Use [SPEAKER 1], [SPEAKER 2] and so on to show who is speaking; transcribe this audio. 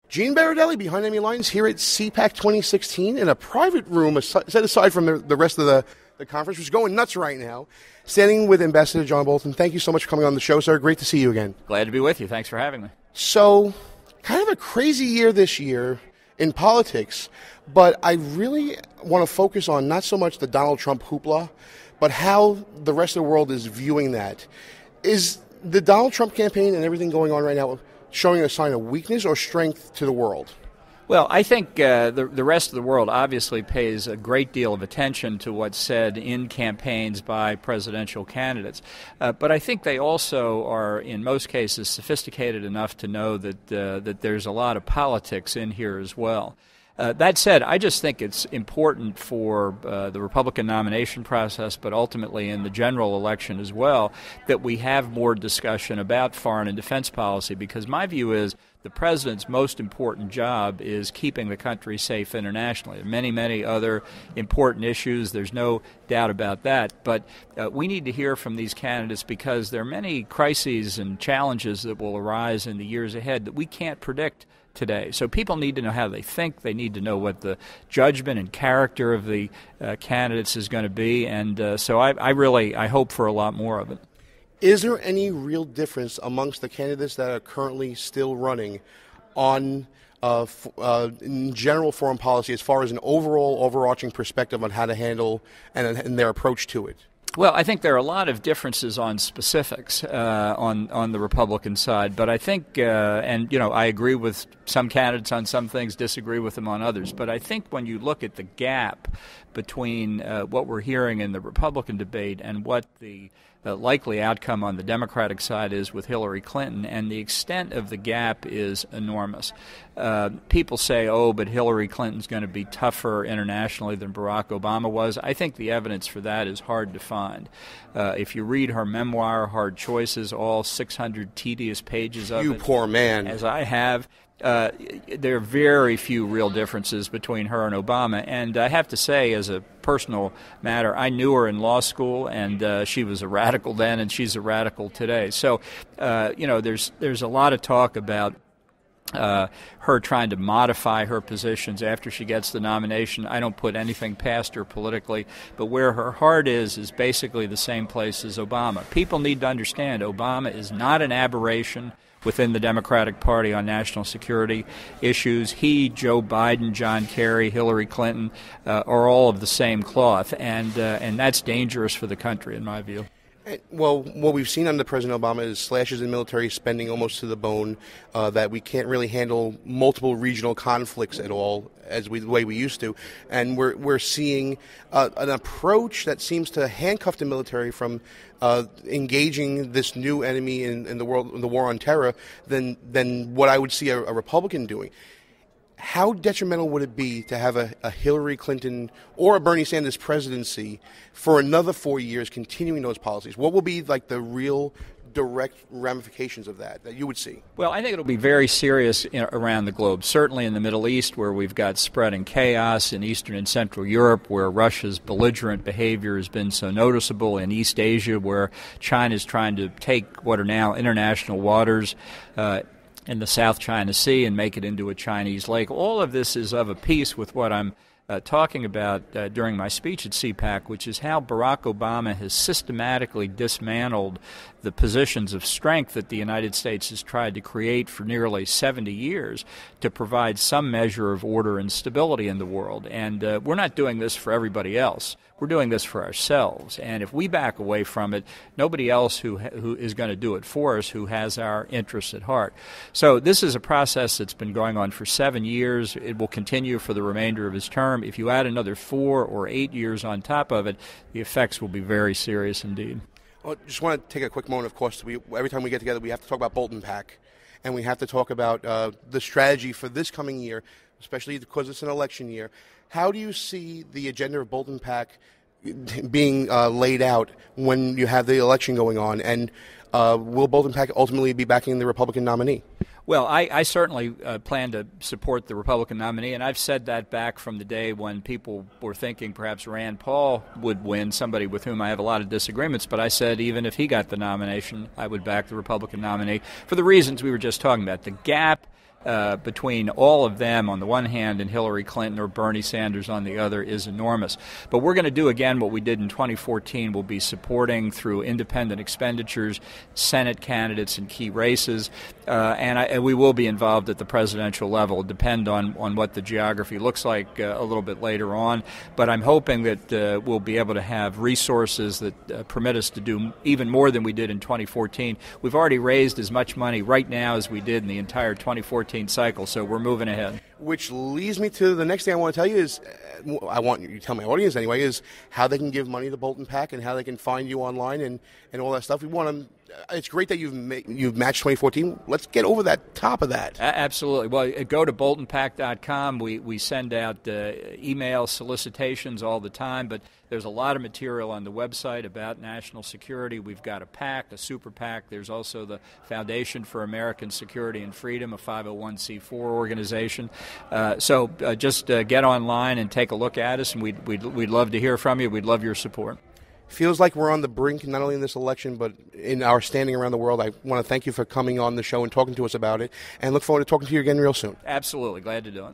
[SPEAKER 1] Gene Barradelli behind enemy lines here at CPAC 2016 in a private room set aside from the rest of the conference, which is going nuts right now, standing with Ambassador John Bolton. Thank you so much for coming on the show, sir. Great to see you again.
[SPEAKER 2] Glad to be with you. Thanks for having me.
[SPEAKER 1] So, kind of a crazy year this year in politics, but I really want to focus on not so much the Donald Trump hoopla, but how the rest of the world is viewing that. Is the Donald Trump campaign and everything going on right now showing a sign of weakness or strength to the world?
[SPEAKER 2] Well, I think the rest of the world obviously pays a great deal of attention to what's said in campaigns by presidential candidates. But I think they also are, in most cases, sophisticated enough to know that there's a lot of politics in here as well. That said, I just think it's important for the Republican nomination process, but ultimately in the general election as well, that we have more discussion about foreign and defense policy, because my view is the president's most important job is keeping the country safe internationally. There are many, many other important issues. There's no doubt about that. But we need to hear from these candidates because there are many crises and challenges that will arise in the years ahead that we can't predict today. So people need to know how they think. They need to know what the judgment and character of the candidates is going to be. And so I hope for a lot more of it.
[SPEAKER 1] Is there any real difference amongst the candidates that are currently still running on in general foreign policy as far as an overarching perspective on how to handle and their approach to it?
[SPEAKER 2] Well, I think there are a lot of differences on specifics on the Republican side, but I think, I agree with some candidates on some things, disagree with them on others, but I think when you look at the gap between what we're hearing in the Republican debate and what the likely outcome on the Democratic side is with Hillary Clinton, and the extent of the gap is enormous. People say, but Hillary Clinton's going to be tougher internationally than Barack Obama was. I think the evidence for that is hard to find. If you read her memoir, Hard Choices, all 600 tedious pages of it.
[SPEAKER 1] You poor man.
[SPEAKER 2] As I have. There are very few real differences between her and Obama, and I have to say, as a personal matter, I knew her in law school, and she was a radical then, and she's a radical today. So, there's a lot of talk about her trying to modify her positions after she gets the nomination. I don't put anything past her politically, but where her heart is basically the same place as Obama. People need to understand Obama is not an aberration within the Democratic Party on national security issues. He, Joe Biden, John Kerry, Hillary Clinton are all of the same cloth, and that's dangerous for the country, in my view.
[SPEAKER 1] Well, what we've seen under President Obama is slashes in military spending almost to the bone, that we can't really handle multiple regional conflicts at all the way we used to. And we're seeing an approach that seems to handcuff the military from engaging this new enemy in the world, in the war on terror, than what I would see a Republican doing. How detrimental would it be to have a Hillary Clinton or a Bernie Sanders presidency for another 4 years continuing those policies? What will be like the real direct ramifications of that you would see?
[SPEAKER 2] Well, I think it'll be very serious around the globe, certainly in the Middle East, where we've got spreading chaos, in Eastern and Central Europe, where Russia's belligerent behavior has been so noticeable, in East Asia, where China's trying to take what are now international waters in the South China Sea and make it into a Chinese lake. All of this is of a piece with what I'm talking about during my speech at CPAC, which is how Barack Obama has systematically dismantled the positions of strength that the United States has tried to create for nearly 70 years to provide some measure of order and stability in the world. And we're not doing this for everybody else. We're doing this for ourselves. And if we back away from it, nobody else who is going to do it for us who has our interests at heart. So this is a process that's been going on for 7 years. It will continue for the remainder of his term. If you add another 4 or 8 years on top of it, the effects will be very serious indeed.
[SPEAKER 1] Well, I just want to take a quick moment, of course. Every time we get together, we have to talk about Bolton PAC, and we have to talk about the strategy for this coming year, especially because it's an election year. How do you see the agenda of Bolton PAC being laid out when you have the election going on, and will Bolton PAC ultimately be backing the Republican nominee?
[SPEAKER 2] Well, I certainly plan to support the Republican nominee, and I've said that back from the day when people were thinking perhaps Rand Paul would win, somebody with whom I have a lot of disagreements, but I said even if he got the nomination, I would back the Republican nominee for the reasons we were just talking about. The gap between all of them on the one hand and Hillary Clinton or Bernie Sanders on the other is enormous. But we're going to do again what we did in 2014. We'll be supporting through independent expenditures Senate candidates in key races, and we will be involved at the presidential level. It'll depend on what the geography looks like a little bit later on. But I'm hoping that we'll be able to have resources that permit us to do even more than we did in 2014. We've already raised as much money right now as we did in the entire 2014 cycle, so we're moving ahead.
[SPEAKER 1] Which leads me to the next thing I want to tell you is, I want you to tell my audience anyway, is how they can give money to the Bolton PAC and how they can find you online and all that stuff. We want them. It's great that you've matched 2014. Let's get over that top of that.
[SPEAKER 2] Absolutely. Well, go to boltonpac.com. We send out email solicitations all the time, but there's a lot of material on the website about national security. We've got a PAC, a super PAC. There's also the Foundation for American Security and Freedom, a 501c4 organization. So just get online and take a look at us, and we'd love to hear from you. We'd love your support.
[SPEAKER 1] Feels like we're on the brink, not only in this election, but in our standing around the world. I want to thank you for coming on the show and talking to us about it, and look forward to talking to you again real soon.
[SPEAKER 2] Absolutely. Glad to do it.